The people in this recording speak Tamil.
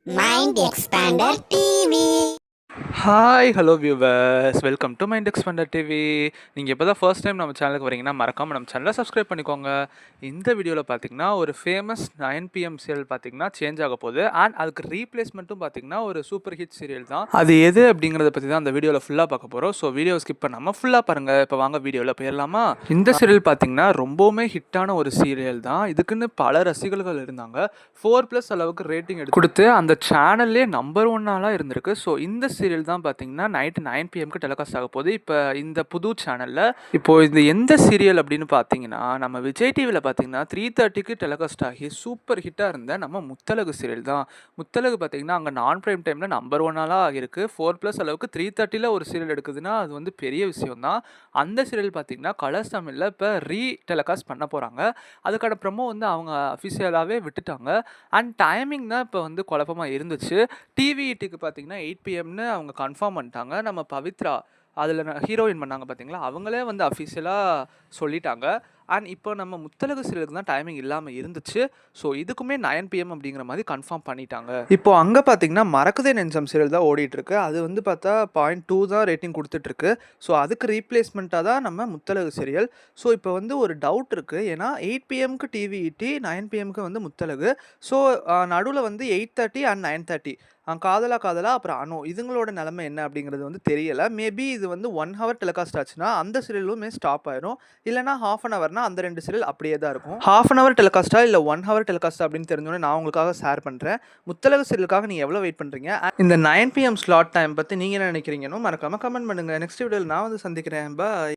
Mind Expander TV. Hi hello viewers, welcome to mind expander TV. நீங்கள் இப்போ தான் ஃபர்ஸ்ட் டைம் நம்ம சேனலுக்கு வரீங்கன்னா மறக்காமல் நம்ம சேனலை சப்ஸ்கிரைப் பண்ணிக்கோங்க. இந்த வீடியோவில் பார்த்தீங்கன்னா ஒரு ஃபேமஸ் 9 PM சீரியல் பார்த்தீங்கன்னா சேஞ்ச் ஆக போகுது. அண்ட் அதுக்கு ரீப்ளேஸ்மெண்ட்டும் பார்த்தீங்கன்னா ஒரு சூப்பர் ஹிட் சீரியல் தான். அது எது அப்படிங்கிறத பற்றி தான் அந்த வீடியோவில் ஃபுல்லாக பார்க்க போகிறோம். ஸோ வீடியோ ஸ்கிப் பண்ணாமல் ஃபுல்லாக பாருங்கள். இப்போ வாங்க வீடியோவில் போயிடலாமா? இந்த சீரியல் பார்த்தீங்கன்னா ரொம்பவுமே ஹிட்டான ஒரு சீரியல் தான். இதுக்குன்னு பல ரசிகர்கள் இருந்தாங்க. 4+ அளவுக்கு ரேட்டிங் கொடுத்து அந்த சேனல்லே நம்பர் 1 இருந்திருக்கு. ஸோ இந்த சீரியல் தான் பார்த்தீங்கன்னா நைட்டு 9 PM டெலிகாஸ்ட் ஆக போகுது. இப்போ இந்த புது சேனலில் இப்போது இது எந்த சீரியல் அப்படின்னு பார்த்தீங்கன்னா, நம்ம விஜய் டிவியில் பார்த்தீங்கன்னா 3:30க்கு டெலிகாஸ்ட் ஆகி சூப்பர் ஹிட்டாக இருந்த நம்ம முத்தழகு சீரியல் தான். முத்தழகு பார்த்தீங்கன்னா அங்கே நான் பிரைம் டைமில் நம்பர் 1 ஆகிருக்கு. 4+ அளவுக்கு 3:30ல் ஒரு சீரியல் எடுக்குதுன்னா அது வந்து பெரிய விஷயம் தான். அந்த சீரியல் பார்த்தீங்கன்னா கலர்ஸ் தமிழில் இப்போ டெலிகாஸ்ட் பண்ண போகிறாங்க. அதுக்கான ப்ரமோ வந்து அவங்க அஃபிஷியலாகவே விட்டுட்டாங்க. அண்ட் டைமிங் தான் இப்போ வந்து குழப்பமாக இருந்துச்சு. டிவிஇடிக்கு பார்த்தீங்கன்னா 8 PMன்னு அவங்க கன்ஃபார்ம் பண்ணிட்டாங்க. நம்ம பவித்ரா அதில் ஹீரோயின் பண்ணாங்க பார்த்தீங்களா, அவங்களே வந்து அஃபிஷியலாக சொல்லிட்டாங்க. அண்ட் இப்போ நம்ம முத்தழகு சீரியலுக்கு தான் டைமிங் இல்லாமல் இருந்துச்சு. ஸோ இதுக்குமே 9 PM அப்படிங்கிற மாதிரி கன்ஃபார்ம் பண்ணிட்டாங்க. இப்போ அங்கே பார்த்தீங்கன்னா மறக்குதே நெஞ்சம் சீரியல் தான் ஓடிட்டுருக்கு. அது வந்து பார்த்தா 0.2 தான் ரேட்டிங் கொடுத்துட்ருக்கு. ஸோ அதுக்கு ரீப்ளேஸ்மெண்ட்டாக தான் நம்ம முத்தழகு சீரியல். ஸோ இப்போ வந்து ஒரு டவுட் இருக்குது. ஏன்னா 8 PMக்கு டிவிஇடி, 9 PMக்கு வந்து முத்தழகு. ஸோ நடுவில் வந்து 8:30 அண்ட் 9:30 காதலா காதலா அப்புறம் அனு இதுங்களோட நிலைமை என்ன அப்படிங்கிறது வந்து தெரியலை. மேபி இது வந்து 1 ஹவர் டெலிகாஸ்ட் ஆச்சுன்னா அந்த சீரியலுமே ஸ்டாப் ஆயிரும். இல்லைனா ½ அன் ஹவர்னா அந்த 2 சீரியல் அப்படியே தான் இருக்கும். ½ அன் ஹவர் டெலிகாஸ்ட்டா இல்லை 1 ஹவர் டெலிகாஸ்ட்டா அப்படின்னு தெரிஞ்சோன்னே நான் உங்களுக்காக ஷேர் பண்ணுறேன். முத்தழகு சீரியலுக்காக நீங்கள் எவ்வளோ வெயிட் பண்ணுறீங்க? இந்த 9 PM ஸ்லாட் டைம் பற்றி நீங்கள் என்ன நினைக்கிறீங்கன்னு மறக்காமல் கமெண்ட் பண்ணுங்கள். நெக்ஸ்ட் வீடியோவில் நான் வந்து சந்திக்கிறேன். பாய்.